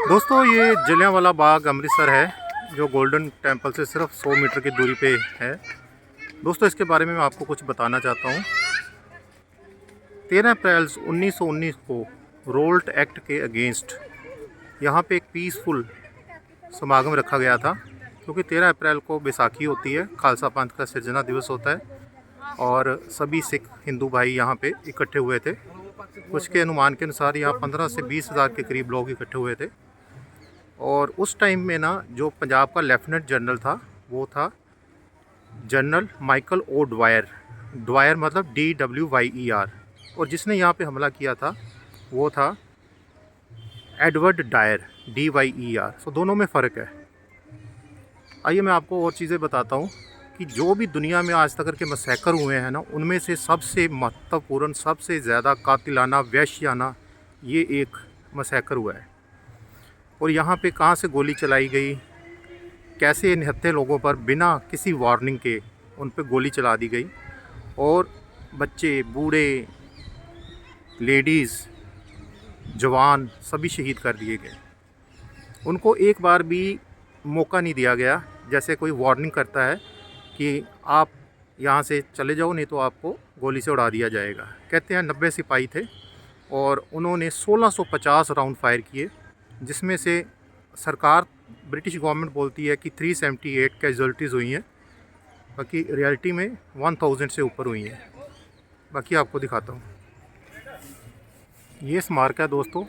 दोस्तों ये जलियांवाला बाग अमृतसर है जो गोल्डन टेम्पल से सिर्फ 100 मीटर की दूरी पे है। दोस्तों इसके बारे में मैं आपको कुछ बताना चाहता हूँ। 13 अप्रैल 1919 को रोल्ट एक्ट के अगेंस्ट यहाँ पे एक पीसफुल समागम रखा गया था, क्योंकि 13 अप्रैल को बैसाखी होती है, खालसा पंथ का सिरजना दिवस होता है और सभी सिख हिंदू भाई यहाँ पे इकट्ठे हुए थे। कुछ के अनुमान के अनुसार यहाँ 15 से 20 हज़ार के करीब लोग इकट्ठे हुए थे। और उस टाइम में ना जो पंजाब का लेफ्टिनेंट जनरल था वो था general Michael O'Dwyer. Dwyer मतलब DWYER। और जिसने यहाँ पे हमला किया था वो था एडवर्ड डायर, DYER। सो दोनों में फ़र्क है। आइए मैं आपको और चीज़ें बताता हूँ कि जो भी दुनिया में आज तक के मसैकर हुए हैं ना, उनमें से सबसे महत्वपूर्ण, सबसे ज़्यादा कातिलाना, वहशियाना ये एक मसैकर हुआ है। और यहाँ पे कहाँ से गोली चलाई गई, कैसे निहत्थे लोगों पर बिना किसी वार्निंग के उन पर गोली चला दी गई और बच्चे, बूढ़े, लेडीज़, जवान सभी शहीद कर दिए गए। उनको एक बार भी मौका नहीं दिया गया, जैसे कोई वार्निंग करता है कि आप यहाँ से चले जाओ नहीं तो आपको गोली से उड़ा दिया जाएगा। कहते हैं 90 सिपाही थे और उन्होंने 1650 राउंड फायर किए, जिसमें से सरकार ब्रिटिश गवर्नमेंट बोलती है कि 378 कैजुअल्टीज़ हुई हैं, बाकी रियलिटी में 1000 से ऊपर हुई हैं। बाकी आपको दिखाता हूँ, ये स्मारक है दोस्तों,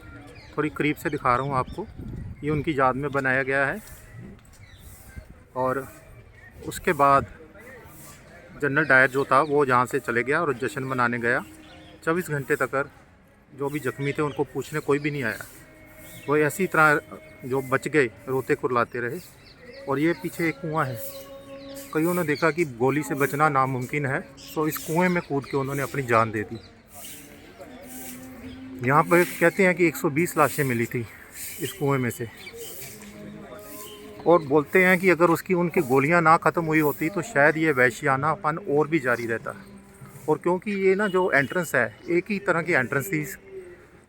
थोड़ी करीब से दिखा रहा हूँ आपको। ये उनकी याद में बनाया गया है। और उसके बाद जनरल डायर जो था वो यहाँ से चले गया और जश्न मनाने गया। 24 घंटे तक जो भी जख्मी थे उनको पूछने कोई भी नहीं आया। वो ऐसी तरह जो बच गए रोते कुरलाते रहे। और ये पीछे एक कुआं है, कईयों ने देखा कि गोली से बचना नामुमकिन है, तो इस कुएं में कूद के उन्होंने अपनी जान दे दी। यहाँ पर कहते हैं कि 120 लाशें मिली थी इस कुएं में से। और बोलते हैं कि अगर उनकी गोलियां ना ख़त्म हुई होती तो शायद ये वहशियानापन और भी जारी रहता। और क्योंकि ये ना जो एंट्रेंस है, एक ही तरह की एंट्रेंस थी इस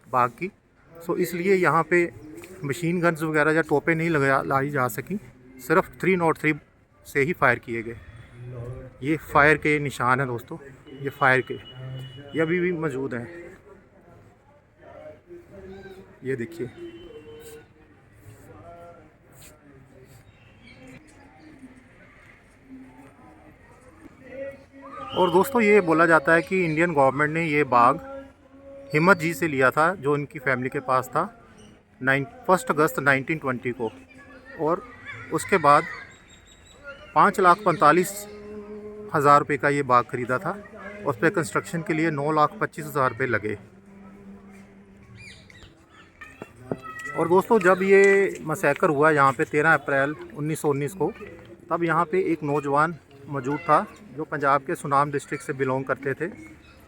बाग की, सो इसलिए यहाँ पे मशीन गन्स वगैरह या टोपें नहीं लाई जा सकी, सिर्फ 303 से ही फायर किए गए। ये फायर के निशान हैं दोस्तों, ये फायर के, ये अभी भी मौजूद हैं। ये देखिए। और दोस्तों ये बोला जाता है कि इंडियन गवर्नमेंट ने ये बाग हिम्मत जी से लिया था, जो इनकी फैमिली के पास था 1 अगस्त 1920 को। और उसके बाद 5,45,000 रुपये का ये बाग ख़रीदा था। उस पर कंस्ट्रक्शन के लिए 9,25,000 रुपये लगे। और दोस्तों जब ये मसैकर हुआ यहाँ पे 13 अप्रैल 1919 को, तब यहाँ पे एक नौजवान मौजूद था जो पंजाब के सुनाम डिस्ट्रिक्ट से बिलोंग करते थे।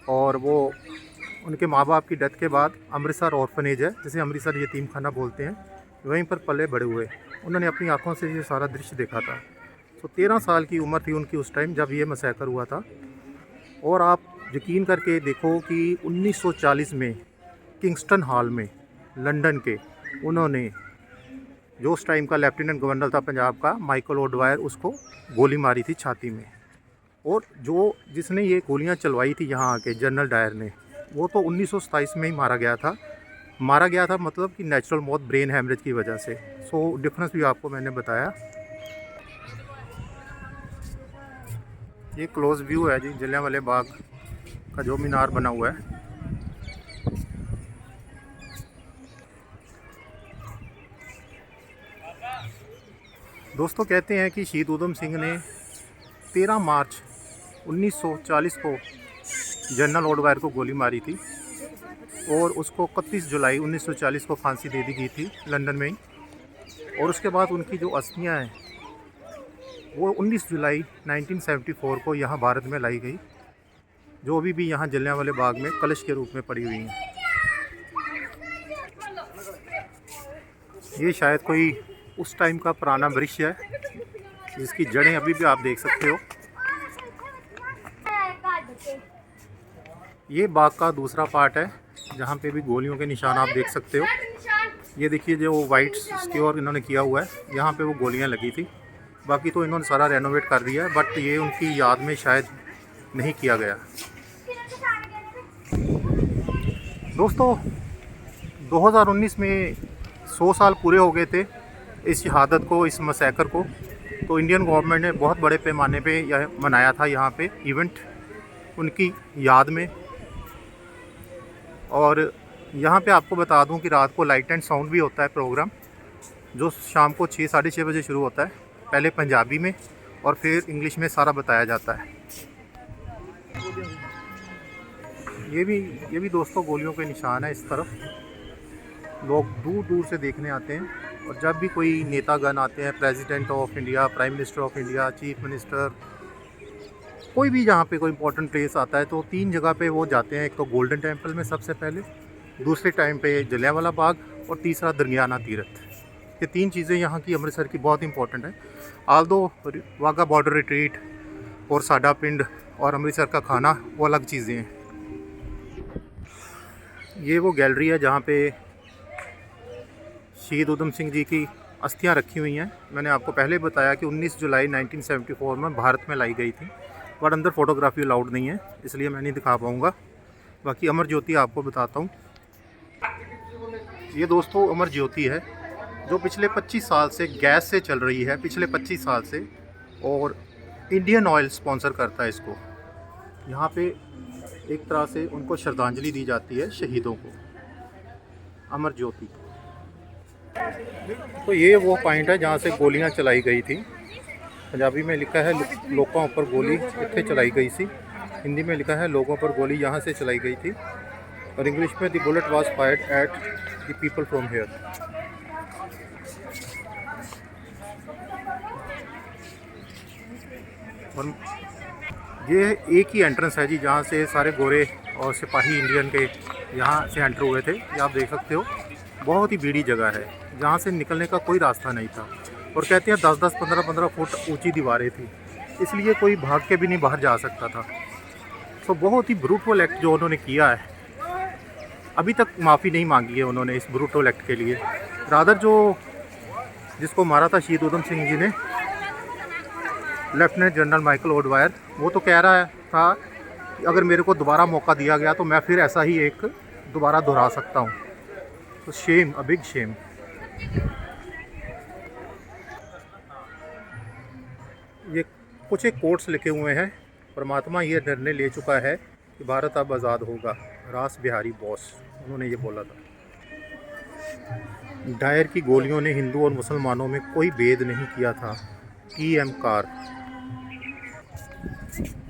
और वो उनके माँ बाप की डेथ के बाद अमृतसर ऑर्फनेज है, जिसे अमृतसर यतीम खाना बोलते हैं, वहीं पर पले बड़े हुए। उन्होंने अपनी आंखों से ये सारा दृश्य देखा था। तो 13 साल की उम्र थी उनकी उस टाइम जब ये मसैकर हुआ था। और आप यकीन करके देखो कि 1940 में किंगस्टन हॉल में लंदन के, उन्होंने जो उस टाइम का लेफ्टिनेंट गवर्नर था पंजाब का, माइकल ओ ड्वायर, उसको गोली मारी थी छाती में। और जिसने ये गोलियां चलवाई थी यहाँ आके, जनरल डायर ने, वो तो 1927 में ही मारा गया था, मतलब कि नेचुरल मौत, ब्रेन हैमरेज की वजह से। सो डिफरेंस भी आपको मैंने बताया। ये क्लोज व्यू है जी जलियांवाले बाग का जो मीनार बना हुआ है। दोस्तों कहते हैं कि शहीद उधम सिंह ने 13 मार्च 1940 को जनरल ओ ड्वायर को गोली मारी थी और उसको 31 जुलाई 1940 को फांसी दे दी गई थी लंदन में ही। और उसके बाद उनकी जो अस्थियां हैं वो 19 जुलाई 1974 को यहाँ भारत में लाई गई, जो अभी भी यहाँ जलियांवाले बाग में कलश के रूप में पड़ी हुई हैं। ये शायद कोई उस टाइम का पुराना वृक्ष है जिसकी जड़ें अभी भी आप देख सकते हो। ये बाग का दूसरा पार्ट है जहाँ पे भी गोलियों के निशान आप देख सकते हो। ये देखिए जो वाइट स्क्योर इन्होंने किया हुआ है, यहाँ पे वो गोलियाँ लगी थी। बाकी तो इन्होंने सारा रेनोवेट कर दिया है, बट ये उनकी याद में शायद नहीं किया गया। दोस्तों 2019 में 100 साल पूरे हो गए थे इस शहादत को, इस मसैकर को। तो इंडियन गवर्नमेंट ने बहुत बड़े पैमाने पे यह मनाया था यहाँ पे इवेंट उनकी याद में। और यहाँ पे आपको बता दूँ कि रात को लाइट एंड साउंड भी होता है प्रोग्राम, जो शाम को 6 साढ़े 6 बजे शुरू होता है। पहले पंजाबी में और फिर इंग्लिश में सारा बताया जाता है। ये भी दोस्तों गोलियों के निशान है। इस तरफ लोग दूर दूर से देखने आते हैं, और जब भी कोई नेतागण आते हैं, president of India, prime minister of India, chief minister, कोई भी जहाँ पे कोई इंपॉर्टेंट प्लेस आता है तो 3 जगह पे वो जाते हैं। एक तो गोल्डन टेम्पल में सबसे पहले, दूसरे टाइम पे जलियांवाला बाग, और तीसरा दरमियाना तीरथ। ये 3 चीज़ें यहाँ की अमृतसर की बहुत इंपॉर्टेंट है। आल्दो वाघा बॉर्डर रिट्रीट और साडा पिंड और अमृतसर का खाना वो अलग चीज़ें हैं। ये वो गैलरी है जहाँ पे शहीद उधम सिंह जी की अस्थियाँ रखी हुई हैं। मैंने आपको पहले बताया कि 19 जुलाई 1974 में भारत में लाई गई थी, बट अंदर फ़ोटोग्राफी अलाउड नहीं है, इसलिए मैं नहीं दिखा पाऊँगा। बाकी अमर ज्योति आपको बताता हूँ। ये दोस्तों अमर ज्योति है, जो पिछले 25 साल से गैस से चल रही है, पिछले 25 साल से, और इंडियन ऑयल स्पॉन्सर करता है इसको। यहाँ पे एक तरह से उनको श्रद्धांजलि दी जाती है, शहीदों को। अमर ज्योति। तो ये वो पॉइंट है जहाँ से गोलियाँ चलाई गई थी। पंजाबी में लिखा है लोगों पर गोली इत्थे चलाई गई सी, हिंदी में लिखा है लोगों पर गोली यहाँ से चलाई गई थी, और इंग्लिश में the bullet was fired at the people from here. और ये एक ही एंट्रेंस है जी, जहाँ से सारे गोरे और सिपाही इंडियन के यहाँ से एंटर हुए थे। ये आप देख सकते हो, बहुत ही भीड़ी जगह है, जहाँ से निकलने का कोई रास्ता नहीं था। और कहते हैं 10-10, 15-15 फुट ऊंची दीवारें थी, इसलिए कोई भाग के भी नहीं बाहर जा सकता था। तो बहुत ही ब्रूटल एक्ट जो उन्होंने किया है, अभी तक माफ़ी नहीं मांगी है उन्होंने इस ब्रूटल एक्ट के लिए। रादर जो जिसको मारा था शहीद उधम सिंह जी ने, लेफ्टिनेंट जनरल माइकल ओडवायर, वो तो कह रहा था कि अगर मेरे को दोबारा मौका दिया गया तो मैं फिर ऐसा ही एक दोबारा दोहरा सकता हूँ। तो शेम, अ बिग शेम। ये कुछ एक कोट्स लिखे हुए हैं। परमात्मा ये निर्णय ले चुका है कि भारत अब आज़ाद होगा, रास बिहारी बोस, उन्होंने ये बोला था। डायर की गोलियों ने हिंदू और मुसलमानों में कोई भेद नहीं किया था। PM car.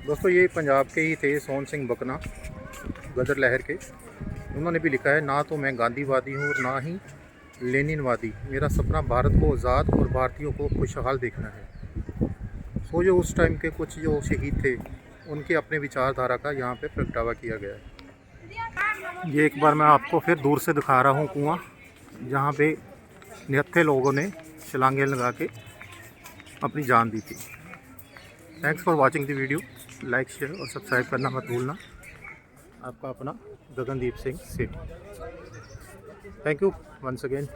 दोस्तों ये पंजाब के ही थे, सोहन सिंह बकना, गदर लहर के। उन्होंने भी लिखा है, ना तो मैं गांधीवादी हूँ और ना ही लेनिनवादी, मेरा सपना भारत को आज़ाद और भारतीयों को खुशहाल देखना है। सो जो उस टाइम के कुछ जो शहीद थे, उनके अपने विचारधारा का यहाँ पे प्रगटावा किया गया है। ये एक बार मैं आपको फिर दूर से दिखा रहा हूँ कुआँ, जहाँ पे निहत्थे लोगों ने छलांगें लगा के अपनी जान दी थी। Thanks for watching the video. Like, share और सब्सक्राइब करना मत भूलना। आपका अपना Gagandeep Singh Sethi. Thank you once again.